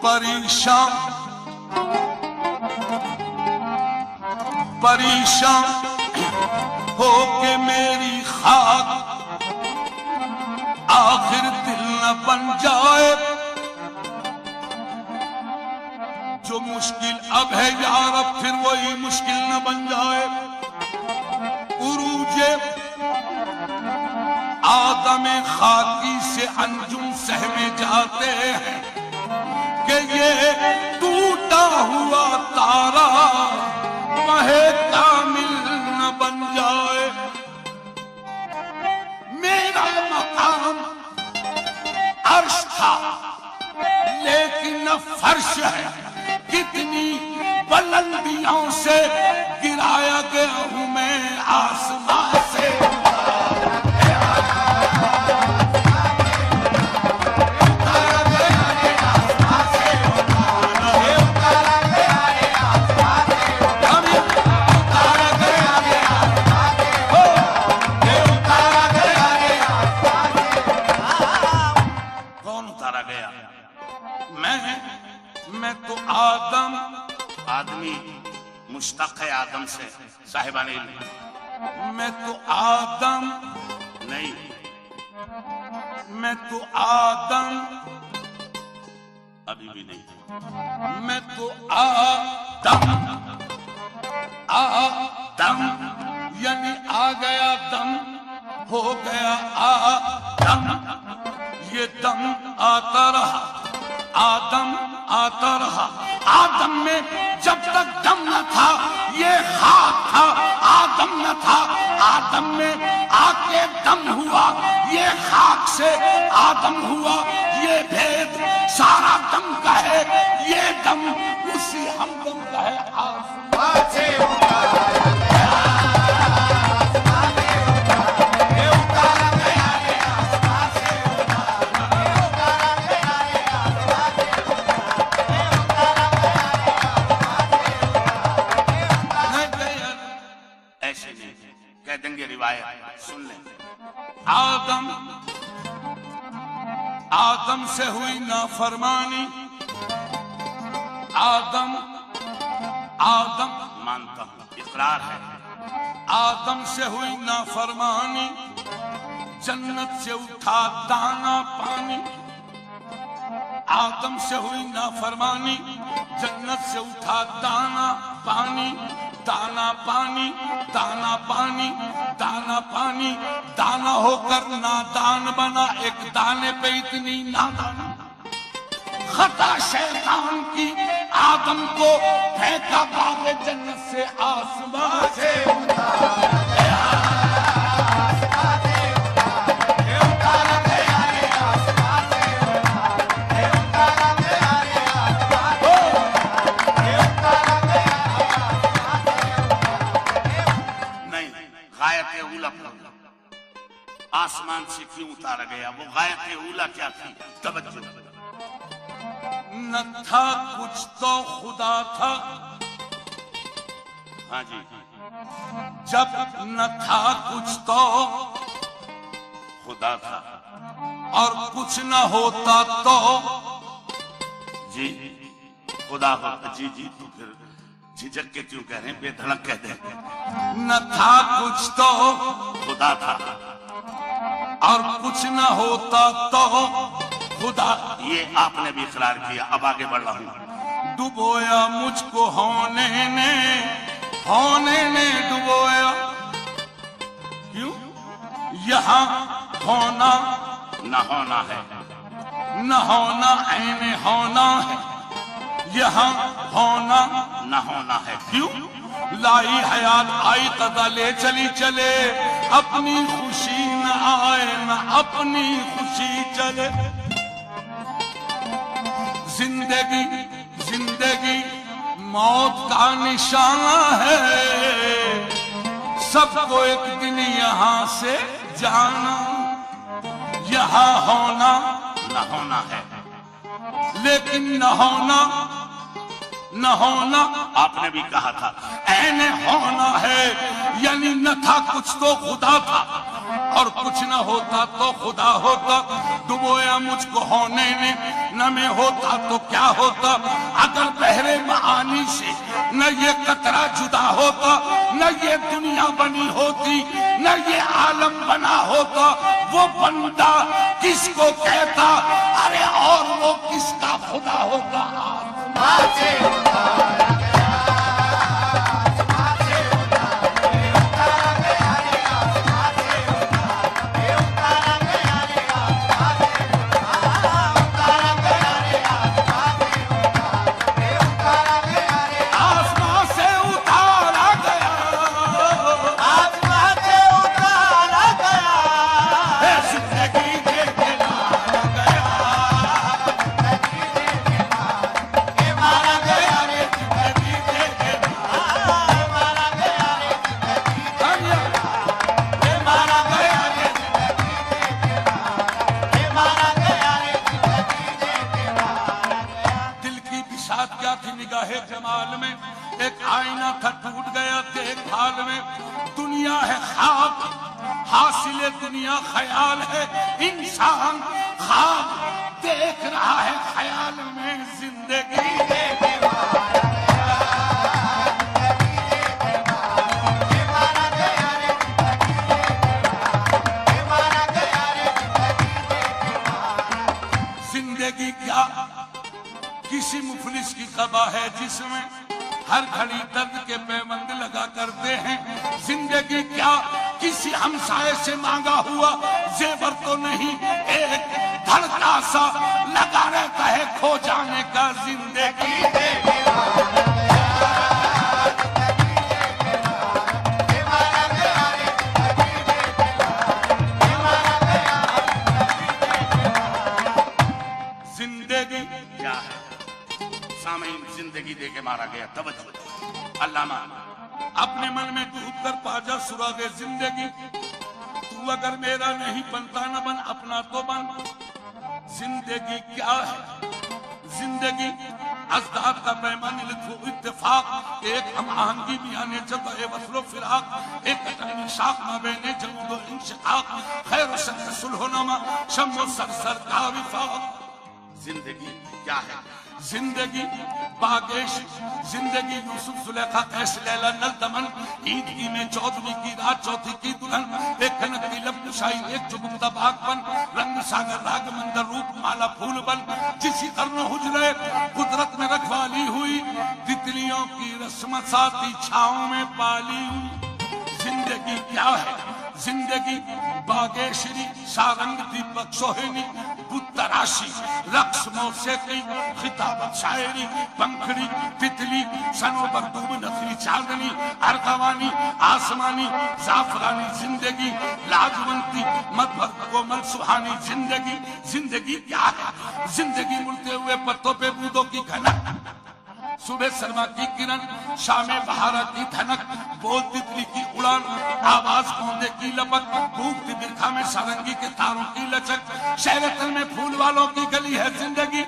परेशान परेशान हो के मेरी खाक आखिर दिल न बन जाए। जो मुश्किल अब है यार अब फिर वही मुश्किल न बन जाए। उरूजे आदम खाकी से अंजुम सहमे जाते हैं कि ये टूटा हुआ तारा महे कामिल न बन जाए। मेरा मकाम अर्श था लेकिन न फर्श है। कितनी बुलंदियों से गिराया गया हूं मैं आसमां से। मैं तो आदम, आदमी मुश्ताक है आदम से साहिबाने। मैं तो आदम नहीं, मैं तो आदम अभी भी नहीं। मैं तो आदम, आदम यानी आ गया दम, हो गया आदम। ये दम आता रहा, आदम आता रहा। आदम में जब तक दम न था ये खाक था, आदम न था। आदम में आके दम हुआ, ये खाक से आदम हुआ। ये भेद सारा दम का है, ये दम उसी हमदम का है। आसमां से सुन ले। आदम, आदम से हुई नाफरमानी। आदम, आदम मानता हूं, इकरार है। आदम से हुई नाफरमानी, जन्नत से उठा दाना पानी। आदम से हुई नाफरमानी, जन्नत से उठा दाना पानी। दाना पानी, दाना पानी, दाना पानी। दाना होकर नादान बना, एक दाने पे इतनी नादानी। खता शैतान की, आदम को फेंका बागे जन्नत से आसमां से। आसमान से क्यों उतारा गया? वो गायत ऊला क्या थी? तवज्जो। न था कुछ तो खुदा था। हाँ जी, जब न था कुछ तो खुदा था और कुछ न होता तो जी खुदा होता। जी जी, तो फिर झिझक के क्यों कह रहे हैं? बेधड़क कह दे। न था कुछ तो खुदा था और कुछ न होता तो खुदा। ये आपने भी इकरार किया। अब आगे बढ़ रहा हूं। डुबोया मुझको होने ने डुबोया। क्यों? यहाँ होना न होना है, न होना ऐने होना है। यहाँ होना न होना है। क्यों? लाई हयात आई कदा ले चली चले, अपनी खुशी न आए न अपनी खुशी चले। जिंदगी जिंदगी मौत का निशाना है, सबको एक दिन यहाँ से जाना। यहाँ होना न होना है, लेकिन न होना न होना आपने भी कहा था। ऐने होना है यानी न था कुछ तो खुदा था और कुछ न होता तो खुदा होता, डुबोया मुझको होने ने, न मैं होता तो क्या होता। अगर बहरे मानी से न ये कतरा जुदा होता, न ये दुनिया बनी होती, न ये आलम बना होता, वो बंदा किसको कहता, अरे और वो किसका खुदा होता। जमाल में एक आईना था टूट गया देखभाल में। दुनिया है ख्वाब, हासिले दुनिया ख्याल है, इंसान ख्वाब देख रहा है ख्याल में जिंदगी जिंदगी क्या किसी मुफलिस की कबा है जिसमें हर घड़ी दर्द के पैबंद लगा करते हैं। जिंदगी क्या किसी हमसाये से मांगा हुआ जेवर तो नहीं, एक धड़का सा लगा रहता है खो जाने का जिंदगी जिंदगी क्या है। सामीन जिंदगी देके मारा गया। तवज्जो अल्लामा अपने मन में डूब कर पाजा सुरागे जिंदगी। तू अगर मेरा नहीं बनता न बन अपना तो बन। जिंदगी क्या है। जिंदगी अज़दाद का पैमान इत्तेफाक, एक हम आहंगी मियाने जब वस्लो फिराक, एक कटनी शाख माबेने जंगो इंशिकाक, खैर शर सुलहोनमा शम्मो सरसर का विफाक। जिंदगी क्या है। जिंदगी बागेश, जिंदगी यूसुफ जुलेखा कैश लैला नल दमन, ईद की में चौदहवीं की रात चौथी की दुल्हन, एक कनक की लब कुशाई एक चुबुकता बागपन, रंग सागर राग मंदर रूप माला फूल बन, जिसी तरनो हुजरे कुदरत में रखवाली हुई, तितलियों की रस्म साती छाओं में पाली हुई। जिंदगी क्या है। जिंदगी बागेश्वरी सारंग दीपक सोहिनी, बुतराशी रक्स मौसीकी खिताबत शायरी, पंखड़ी तितली सनोबर दूब नखरी चांदनी, अर्गवानी आसमानी जाफरानी जिंदगी, लाजवंती मधुर कोमल सुहानी जिंदगी। जिंदगी क्या है। जिंदगी मुड़ते हुए पत्तों पे बूंदों की घनक, सुबह शर्मा की किरण, शामे बहारा की धनक, बोल तितली की उड़ान, आवाज कौंदे की लपक, भूखती बिरखा में सारंगी के तारों की लचक, शहरतल में फूल वालों की गली है जिंदगी,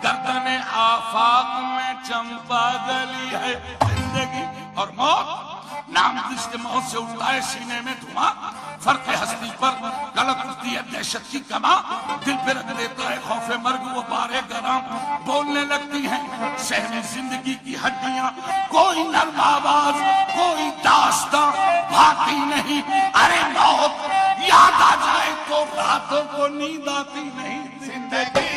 गर्दने आफाक में चंपा गली है जिंदगी। और मौत नाम जिसके मौत से उठता है सीने में धुआं, फर्क हस्ती पर गलत उठती है दहशत की कमा, दिल पे रख देता है खौफे मर्ग वो बारे गरम, बोलने लगती हैं सहमी जिंदगी की हड्डियां, कोई नर्म आवाज कोई दास्तां भाती नहीं। अरे मौत याद आ जाए तो रातों को नींद आती नहीं। जिंदगी